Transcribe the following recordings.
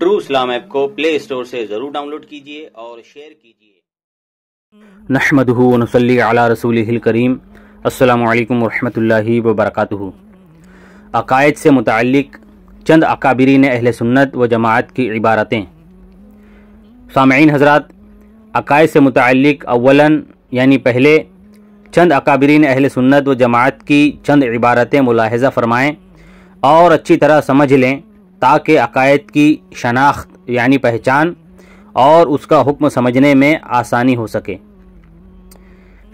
True इस्लाम app को play store से ज़रूर डाउनलोड कीजिए और शेयर कीजिए। नहमदुहु व नसल्ली अला रसूलिहिल करीम। अस्सलामु अलैकुम व रहमतुल्लाहि व बरकातुहू। अकायद से मुताल्लिक़ चंद अकाबिरीन अहले सुन्नत व जमाअत की इबारतें। सामईन हज़रात, अकायद से मुताल्लिक़ अव्वलन यानी पहले चंद अकाबिरीन अहले सुन्नत व जमाअत की चंद इबारतें मुलाहिज़ा फ़रमाएँ और अच्छी तरह समझ लें ताकि अकायद की शनाख्त यानी पहचान और उसका हुक्म समझने में आसानी हो सके।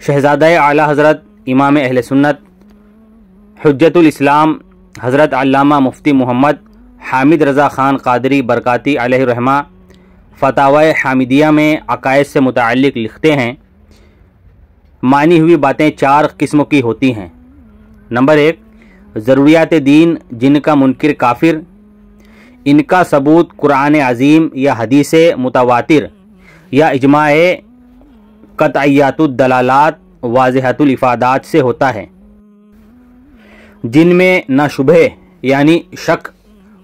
शहज़ादा आला हज़रत इमाम अहले सुन्नत हुज्जतुल इस्लाम हज़रत अल्लामा मुफ्ती मोहम्मद हामिद रज़ा ख़ान क़ादरी बरकाती अलैहि रहमा फ़तावा हामिदिया में अकायद से मुताल्लिक़ लिखते हैं, मानी हुई बातें चार किस्म की होती हैं। नंबर 1, ज़रूरियात दीन जिनका मुनकिर काफिर, इनका सबूत कुरान अज़ीम या हदीस मुतवातिर या इजमाए कतइयातुद दलालात वाज़िहतुल इफ़ादात से होता है, जिनमें न शुबह यानी शक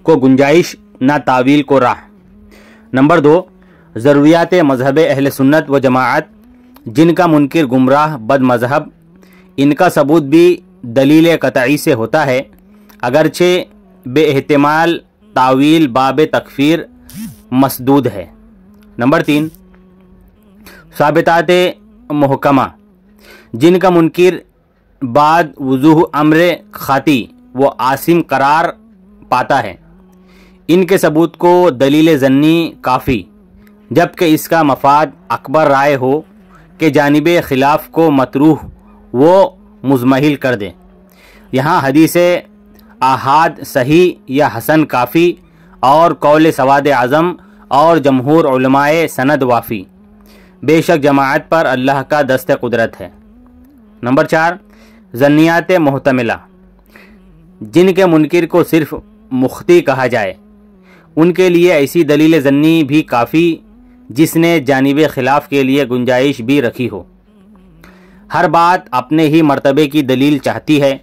को गुंजाइश न तावील को राह। नंबर 2, ज़रूरियात मज़हब अहले सुन्नत व जमाअत जिनका मुनकिर गुमराह बद मज़हब, इनका सबूत भी दलील कतई से होता है अगरचे बेएहतिमाल तावील बाब तकफीर मसदूद है। नंबर 3, साबितात मुहकमा जिनका मुनकिर बाद वुजूह अम्र खाती व आसिम करार पाता है, इनके सबूत को दलील ज़न्नी काफ़ी, जबकि इसका मफाद अकबर राय हो कि जानिब खिलाफ को मतरूह वो मुज़महिल कर दे। यहाँ हदीस आहाद सही या हसन काफ़ी और कौल सवाद आज़म और जमहूर उलमाए सनद वाफ़ी। बेशक जमाअत पर अल्लाह का दस्त कुदरत है। नंबर 4, ज़न्नियात मुहतमिला जिनके मुनकिर को सिर्फ मुख्ती कहा जाए, उनके लिए ऐसी दलील ज़न्नी भी काफ़ी जिसने जानिब खिलाफ के लिए गुंजाइश भी रखी हो। हर बात अपने ही मर्तबे की दलील चाहती है,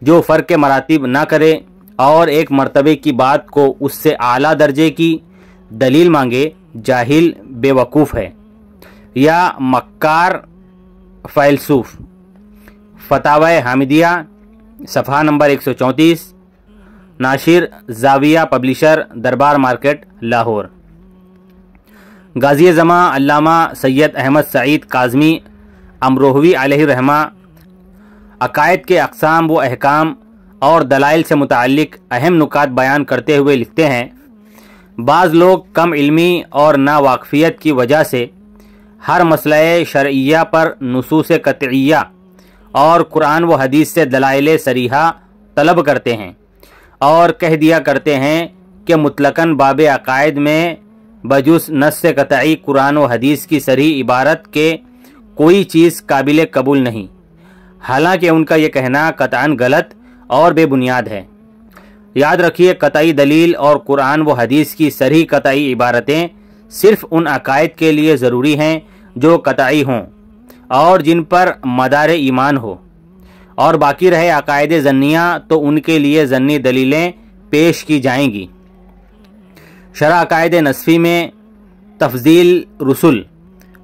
जो फ़र्क मरातिब ना करे और एक मर्तबे की बात को उससे आला दर्जे की दलील मांगे, जाहिल बेवकूफ़ है या मक्कार फ़ैलसूफ़। फ़तावा हामिदिया सफ़हा नंबर 134, नाशिर ज़ाविया पब्लिशर दरबार मार्केट लाहौर। गाज़ी ज़मा अल्लामा सैयद अहमद सईद काज़मी अमरोहवी अलैहि रहमा अकायद के अक़साम व अहकाम और दलाइल से मुताल्लिक़ अहम नुकात बयान करते हुए लिखते हैं, बाज़ लोग कम इल्मी और नावाक़फ़ियत की वजह से हर मसले शरइया पर नुसूस कतइया और कुरान व हदीस से दलाइल सरीहा तलब करते हैं और कह दिया करते हैं कि मुतलकन बाब अकायद में बजुस नस्स कतई कुरान व हदीस की सरी इबारत के कोई चीज़ काबिल कबूल नहीं। हालांकि उनका यह कहना कतअन गलत और बेबुनियाद है। याद रखिए, कतई दलील और कुरान व हदीस की सरी कतई इबारतें सिर्फ़ उन अकायद के लिए ज़रूरी हैं जो कतई हों और जिन पर मदार ईमान हो, और बाकी रहे अकायद ज़न्निया तो उनके लिए ज़न्नी दलीलें पेश की जाएंगी। शरअ अकायद नस्फ़ी में तफ़ज़ील रुसूल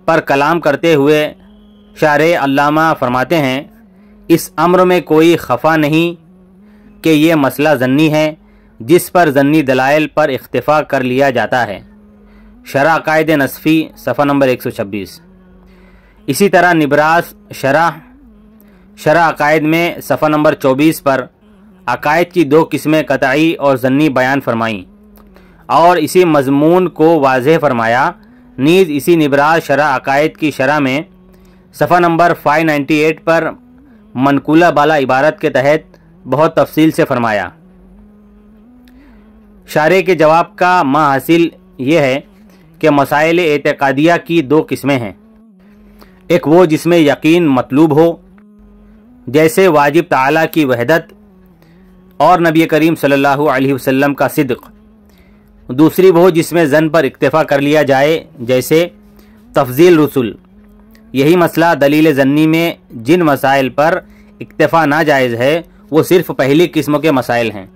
पर कलाम करते हुए शारे अल्लामा फरमाते हैं, इस अम्र में कोई खफ़ा नहीं कि ये मसला ज़न्नी है जिस पर ज़न्नी दलाइल पर इख्तिफ़ा कर लिया जाता है। शरअ अकायद नस्फ़ी सफ़ा नंबर 126। इसी तरह निब्रास शरअ अकायद में सफ़ा नंबर 24 पर अकायद की 2 किस्में कतई और ज़न्नी बयान फरमाईं और इसी मज़मून को वाज़ेह फरमाया। नीज़ इसी निब्रास शरअ अकायद की शरह में सफ़ा नंबर 598 पर मनकूला बाला इबारत के तहत बहुत तफसील से फरमाया। शारे के जवाब का हासिल ये है कि मसाइल एतकादिया की 2 किस्में हैं। एक वो जिसमें यकीन मतलूब हो, जैसे वाजिब ताला की वहदत और नबी करीम सल्लल्लाहु अलैहि वसल्लम का सिद्क़। दूसरी वो जिसमें ज़न पर इक्तिफ़ा कर लिया जाए, जैसे तफ़ज़ील रुसूल। यही मसला दलील ज़न्नी में जिन मसाइल पर इक्तिफ़ा नाजायज़ है वो सिर्फ़ पहली किस्म के मसाइल हैं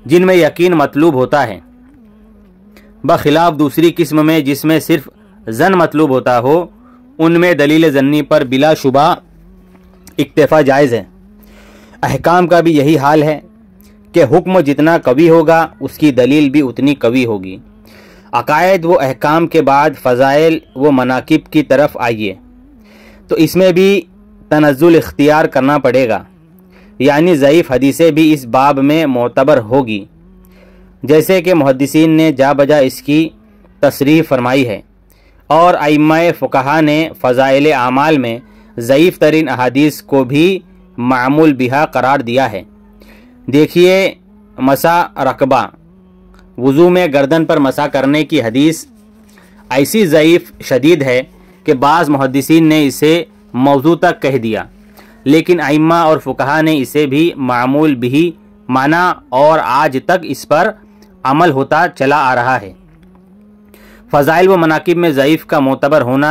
जिनमें यकीन मतलूब होता है। بخلاف دوسری قسم میں جس میں صرف ظن مطلوب ہوتا ہو، ان میں دلیل ظنی پر بلا شبہ اکتفا جائز ہے۔ احکام کا بھی یہی حال ہے کہ حکم جتنا قوی ہوگا اس کی دلیل بھی اتنی قوی ہوگی۔ عقائد و احکام کے بعد فضائل و مناقب کی طرف آئیے تو اس میں بھی تنزل اختیار کرنا پڑے گا، یعنی ضعیف حدیثیں بھی اس باب میں معتبر ہوگی، جیسے کہ محدثین نے جا بجا اس کی تصریح فرمائی ہے، اور ائمہ فقہا نے فضائل اعمال میں ضعیف ترین احادیث کو بھی معمول بہا قرار دیا ہے۔ دیکھیے مسح رقبہ، وضو میں گردن پر مسح کرنے کی حدیث ایسی ضعیف شدید ہے کہ بعض محدثین نے اسے موضوع تک کہہ دیا، لیکن ائمہ اور فقہا نے اسے بھی معمول بھی مانا اور آج تک اس پر عمل ہوتا چلا آ رہا ہے۔ فضائل و مناقب میں ضعیف کا معتبر ہونا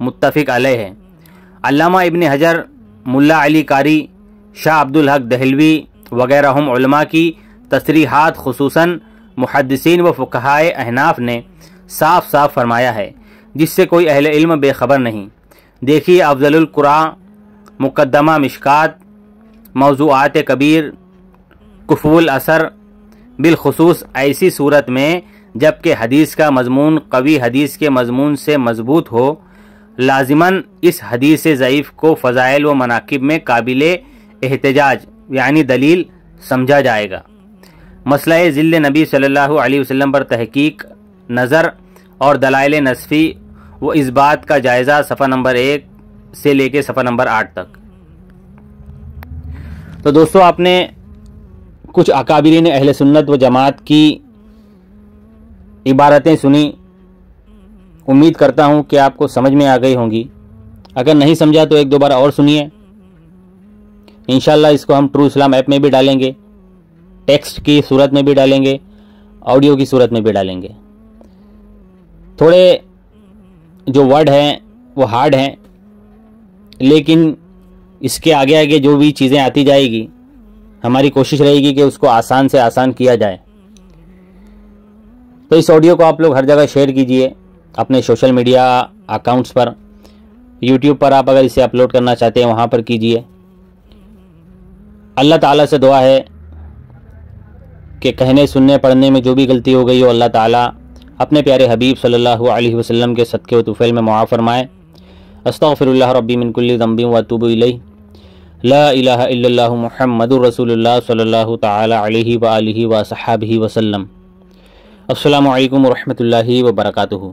متفق علیہ ہے۔ علامہ ابن حجر، ملا علی قاری، شاہ عبدالحق دہلوی وغیرہ علماء کی تصریحات خصوصاً محدثین و فقہائے احناف نے صاف صاف فرمایا ہے، جس سے کوئی اہل علم بے خبر نہیں۔ دیکھیے افضل القراء، مقدمہ مشکات، موضوعات کبیر، کفو الاثر، بالخصوص ایسی صورت میں جبکہ حدیث کا مضمون قوی حدیث کے مضمون سے مضبوط ہو، لازماً اس حدیث ضعیف کو فضائل و مناقب میں قابل احتجاج یعنی دلیل سمجھا جائے گا۔ مسئلہ ذل نبی صلی اللہ علیہ وسلم پر تحقیق، نظر اور دلائل نصفی و اثبات کا جائزہ صفحہ نمبر 1 سے لے کے صفحہ نمبر 8 تک۔ تو دوستو، آپ نے کچھ اکابرین اہل سنت و جماعت کی عبارتیں سنی، امید کرتا ہوں کہ آپ کو سمجھ میں آ گئی ہوں گی۔ اگر نہیں سمجھا تو ایک دو بار اور سنیے، انشاءاللہ اس کو ہم ٹرو اسلام ایپ میں بھی ڈالیں گے، ٹیکسٹ کی صورت میں بھی ڈالیں گے، آڈیو کی صورت میں بھی ڈالیں گے۔ تھوڑے جو ورڈ ہیں وہ ہارڈ ہیں، لیکن اس کے آگے آگے جو بھی چیزیں آتی جائے گی ہماری کوشش رہے گی کہ اس کو آسان سے آسان کیا جائے۔ تو اس آڈیو کو آپ لوگ ہر جگہ شیئر کیجئے اپنے سوشل میڈیا اکاؤنٹس پر، یوٹیوب پر آپ اگر اسے اپلوڈ کرنا چاہتے ہیں وہاں پر کیجئے۔ اللہ تعالیٰ سے دعا ہے کہ کہنے سننے پڑھنے میں جو بھی غلطی ہو گئی ہو اللہ تعالیٰ اپنے پیارے حبیب صلی اللہ علیہ وسلم کے صدقے و طفیل میں معاف فرمائے۔ استغفر اللہ ربی من کل ذنب واتوب الیہ، لا الہ الا اللہ محمد رسول اللہ صلی اللہ تعالی علیہ وآلہ وصحبہ وسلم۔ السلام علیکم ورحمۃ اللہ وبرکاتہ۔